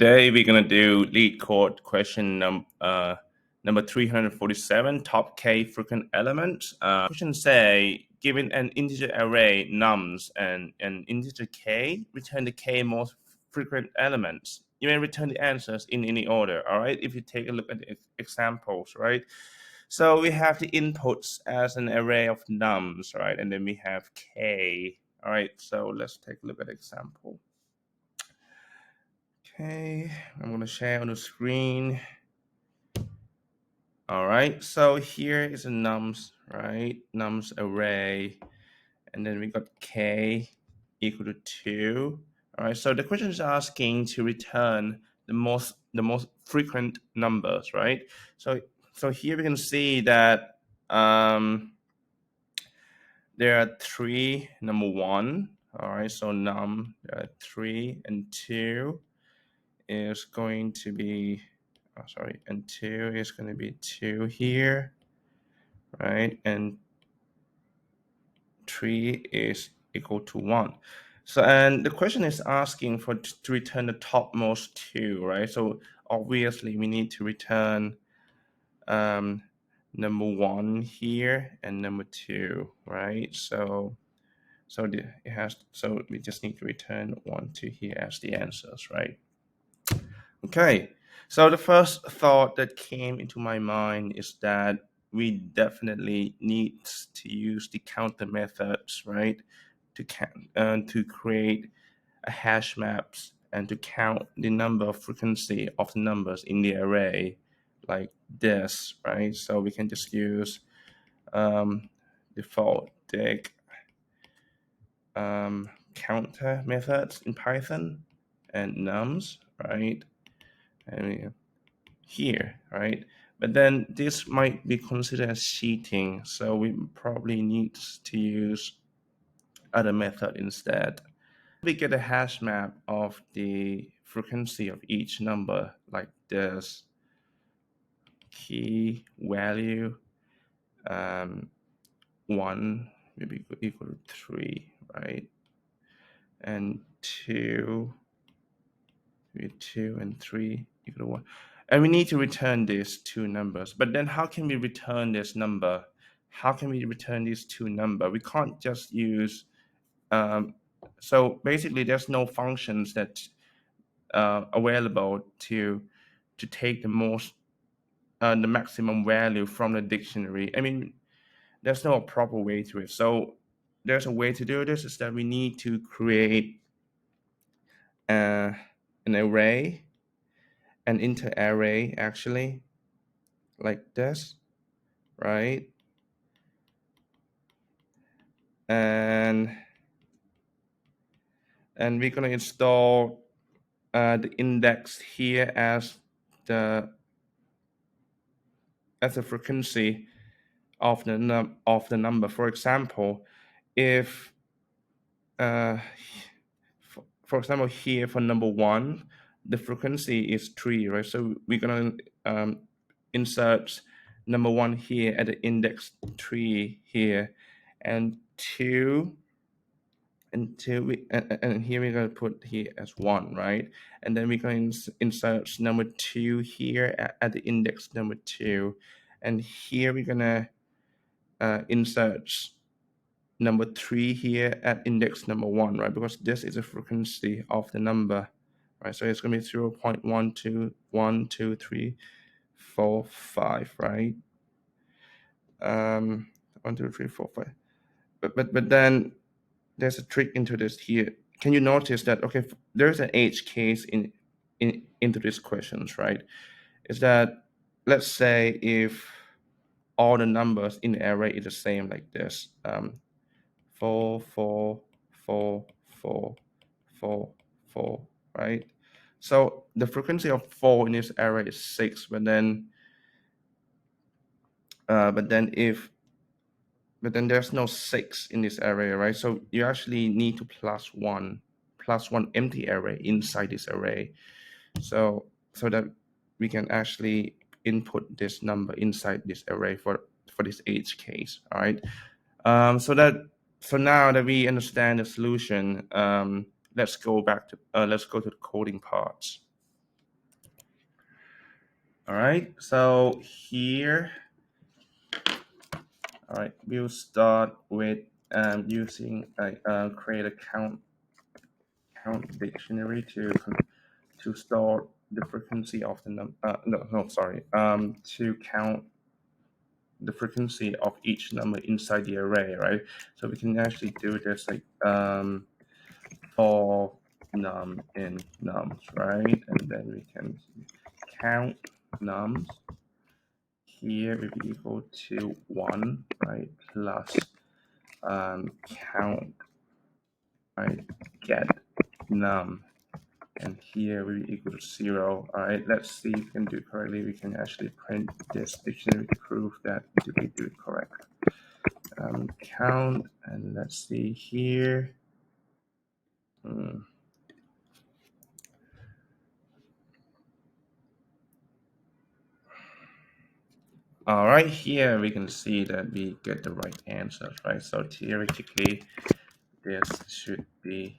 today we're gonna do LeetCode question number 347, top k frequent element. Question say, given an integer array nums and an integer k, return the k most frequent elements. You may return the answers in any order. All right. If you take a look at the examples, right. So we have the inputs as an array of nums, right, and then we have k. All right. So let's take a look at the example. Okay, I'm going to share on the screen. All right, so here is a nums, right? Nums array, and then we got k equal to 2. All right, so the question is asking to return the most frequent numbers, right? So here we can see that there are 3. Number 1. All right, so there are 3 and 2. Is going to be, and 2 is going to be 2 here, right? And 3 is equal to 1. So, and the question is asking for to return the topmost 2, right? So obviously we need to return number 1 here and number 2, right? So we just need to return 1, 2 here as the answers, right? Okay, so the first thought that came into my mind is that we definitely need to use the counter methods, right, to create a hash maps and to count the number of frequency of the numbers in the array, like this, right? So we can just use default dig counter methods in Python and nums, right? And here, right? But then this might be considered as cheating, so we probably need to use other method instead. We get a hash map of the frequency of each number like this: key value 1 will be equal to 3, right? And 2 and 3 equal to 1. And we need to return these 2 numbers. But then how can we return this number? How can we return these 2 numbers? We can't just use, so basically there's no functions that available to take the maximum value from the dictionary. I mean, there's no proper way to it. So there's a way to do this, is that we need to create an array, an inter array actually, like this, right? And we're going to install the index here as the frequency of the number. For example, if for example here for number 1, the frequency is 3, right? So we're going to insert number 1 here at the index 3 here, and 2 and here we're going to put here as 1, right? And then we're going to insert number 2 here at the index number 2, and here we're going to insert number 3 here at index number 1, right? Because this is the frequency of the number, right? So it's going to be 0 0.121, 2, 3, 4, 5, right? 1, 2, 3, 4, 5. But then there's a trick into this here. Can you notice that, okay, there's an edge case into these questions, right? Is that, let's say if all the numbers in the array is the same, like this, 4, 4, 4, 4, 4, 4, right? So the frequency of 4 in this array is 6, but then there's no 6 in this array, right? So you actually need to plus one empty array inside this array, so that we can actually input this number inside this array for this edge case. All right. So now that we understand the solution, let's go to the coding parts. All right, so here, all right, we'll start with using create a count dictionary to store the frequency of the to count the frequency of each number inside the array, right? So we can actually do this like for num in nums, right? And then we can count nums here will be equal to 1, right? Plus count, right? Get num, and here will be equal to 0. All right, let's see if we can do it correctly. We can actually print this dictionary to prove that we do it correct. Count, and let's see here. All right, here we can see that we get the right answers, right? So theoretically, this should be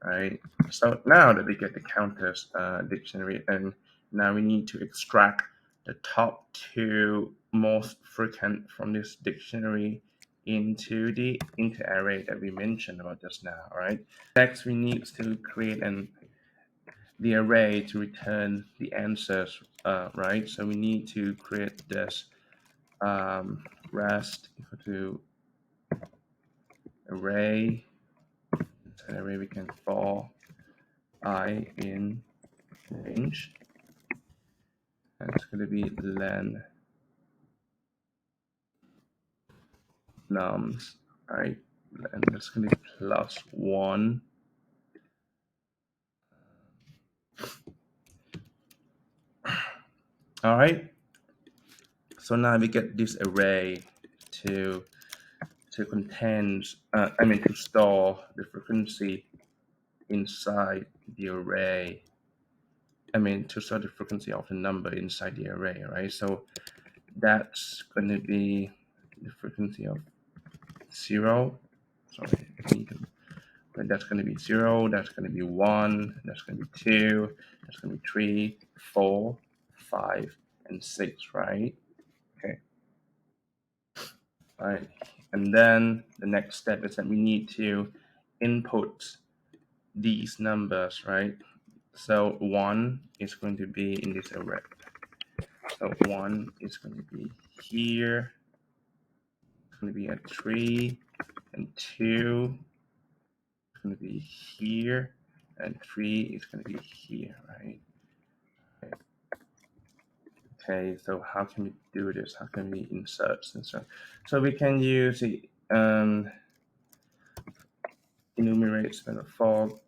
right. So now that we get the counters dictionary, and now we need to extract the top 2 most frequent from this dictionary into the array that we mentioned about just now. All right. Next, we need to create the array to return the answers. Right. So we need to create this rest equal to array. An array we can for I in range, and it's going to be len nums, right? And it's going to be plus 1. All right. So now we get this array to contain, to store the frequency inside the array. To store the frequency of the number inside the array, right? So that's going to be the frequency of 0. Sorry, but that's going to be 0, that's going to be 1, that's going to be 2, that's going to be 3, 4, 5, and 6, right? Okay. All right. And then the next step is that we need to input these numbers, right? So 1 is going to be in this array. So 1 is going to be here. It's going to be at 3, and 2 is going to be here, and 3 is going to be here, right? Okay, so how can we do this? How can we insert and so? So we can use the enumerate spinner for.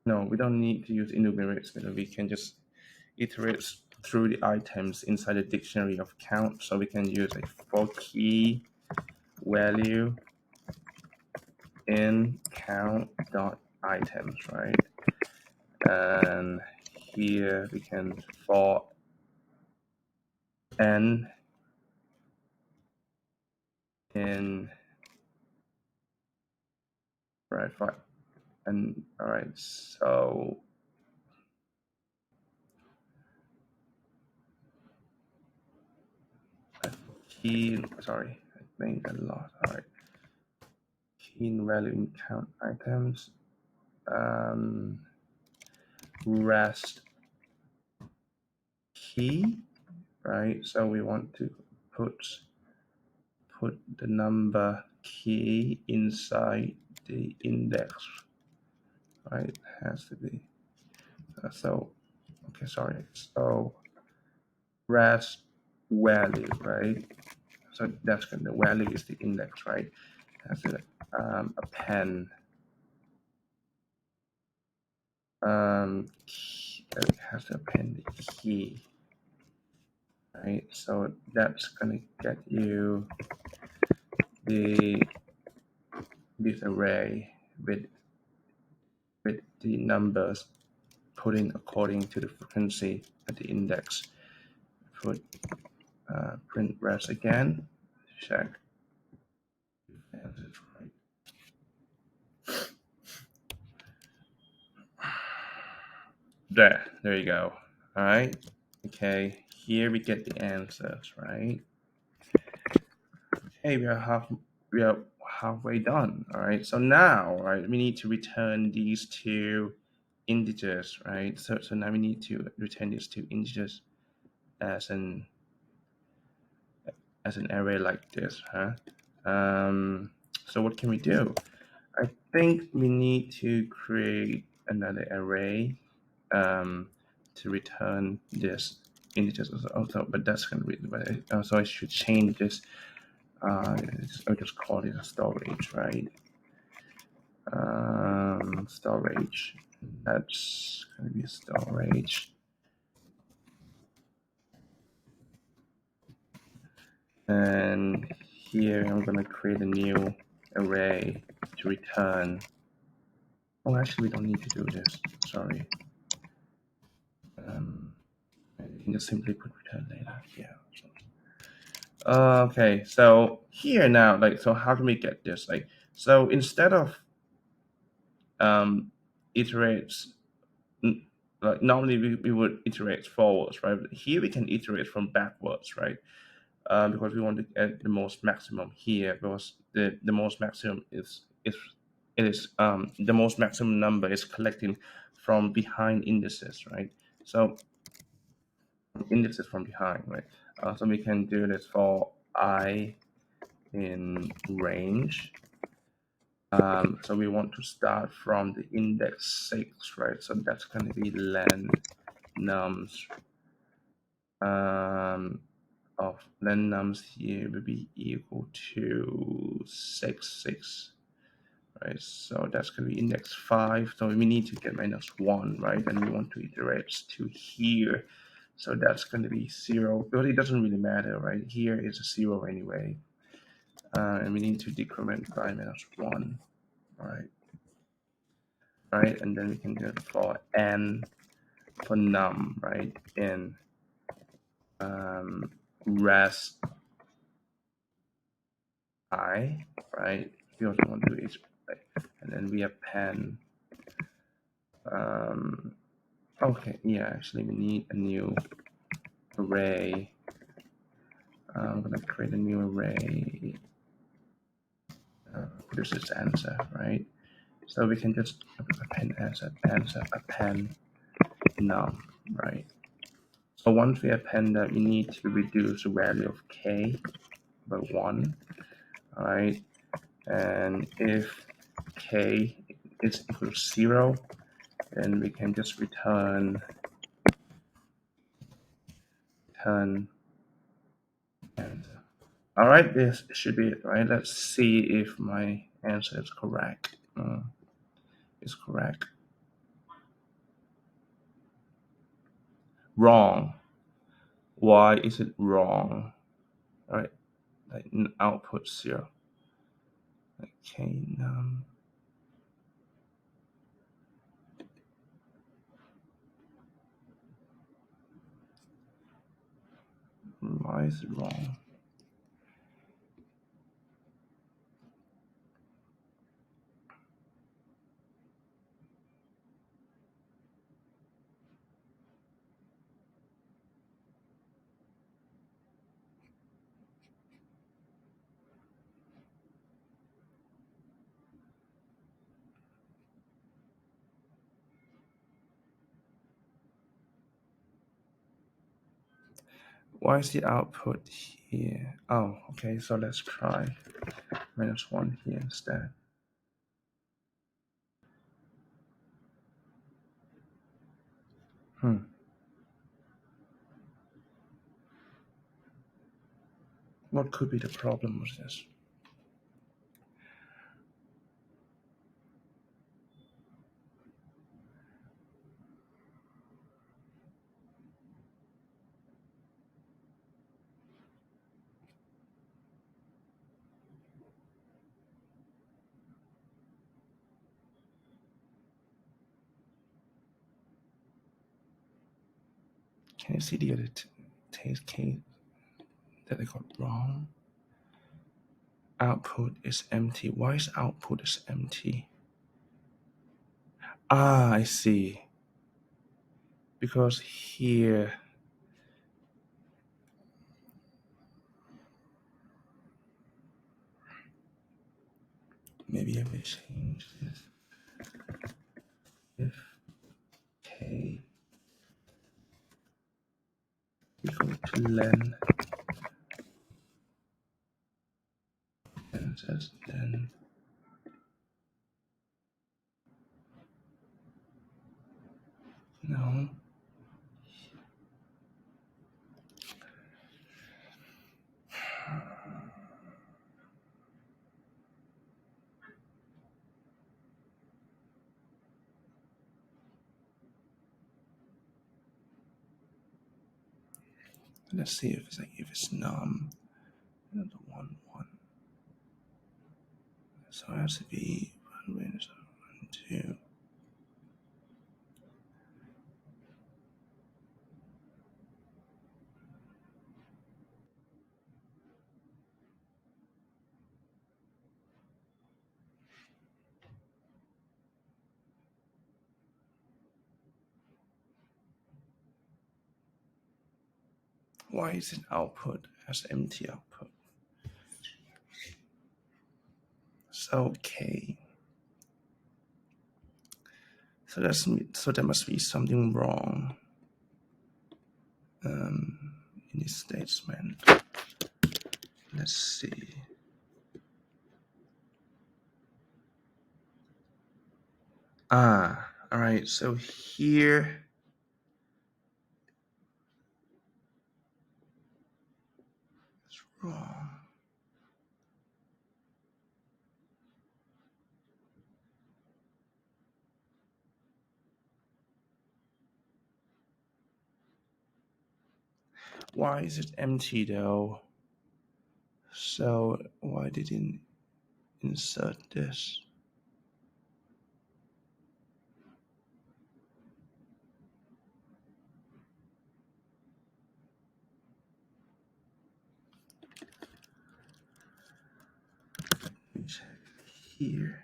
No, we don't need to use enumerate spinner. We can just iterate through the items inside the dictionary of count. So we can use a for key value in count dot items, right? And here we can for n in right for and all right, so key, sorry, I think I lost. All right, key value in count items, rest key, right? So we want to put the number key inside the index, right? Has to be so. Okay, sorry. So rest value, right? So that's the value is the index, right? Has to append it has to append the key, right? So that's gonna get you this array with the numbers put in according to the frequency at the index. Put print rest again, check. There you go. All right. Okay. here we get the answers, right? Hey, we are halfway done. All right. So now, right, we need to return these two integers, right? So now we need to return these two integers as an array like this, huh? So what can we do? I think we need to create another array to return this integers also, but that's going to be, so I should change this. I'll just call it a storage, right? Storage. That's going to be a storage. And here I'm going to create a new array to return. Oh, actually, we don't need to do this. Sorry. You can just simply put return later. Yeah. Okay, so here now, like, so how can we get this? Like, so instead of iterates, like normally we would iterate forwards, right? But here we can iterate from backwards, right? Because we want to get the most maximum here, because the most maximum the most maximum number is collecting from behind indices, right? So indices from behind, right? So we can do this for I in range. So we want to start from the index 6, right? So that's going to be len nums of len nums here will be equal to 6, right? So that's going to be index 5. So we need to get -1, right? And we want to iterate to here. So that's going to be 0, but it doesn't really matter, right? Here is a 0 anyway. And we need to decrement by -1, right? Right, and then we can do it for n for num, right? In res I, right? We also want to do each, right? And then we append. Okay, yeah, actually we need a new array. I'm gonna create a new array. This is answer, right? So we can just append append num, right? So once we append that, we need to reduce the value of k by 1, all right? And if k is equal to 0, then we can just return answer. All right, this should be it, right? Let's see if my answer is correct. It's correct. Wrong. Why is it wrong? All right, like output 0. Okay, why is it wrong? Why is the output here? Oh, okay, so let's try -1 here instead. What could be the problem with this? Can you see the other case that I got wrong? Output is empty. Why is output is empty? I see. Because here maybe I will change this. If k equal to len, and that's then no. Let's see if it's num and the 1 1. So it has to be 1 minus 1 2. Why is it output as empty output? So k. So there must be something wrong in this statement. Let's see. All right. So here, it's wrong. Why is it empty though? So why didn't insert this? Let me check here.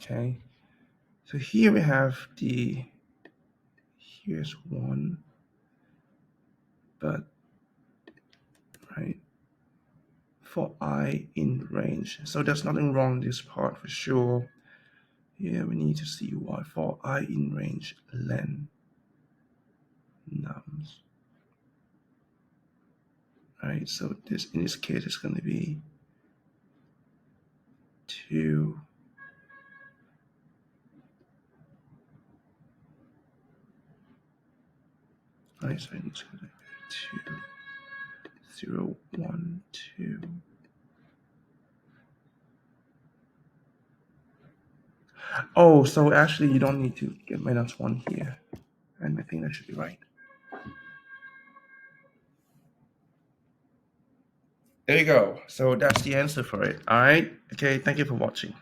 Okay. So here we have here's 1, but right, for I in range. So there's nothing wrong with this part for sure. Yeah, we need to see why. For I in range len nums. Right, so this in this case is going to be 2. Right, so it's going to be 2 0 1 2. Oh, so actually you don't need to get -1 here, and I think that should be right. There you go. So that's the answer for it. All right. Okay. Thank you for watching.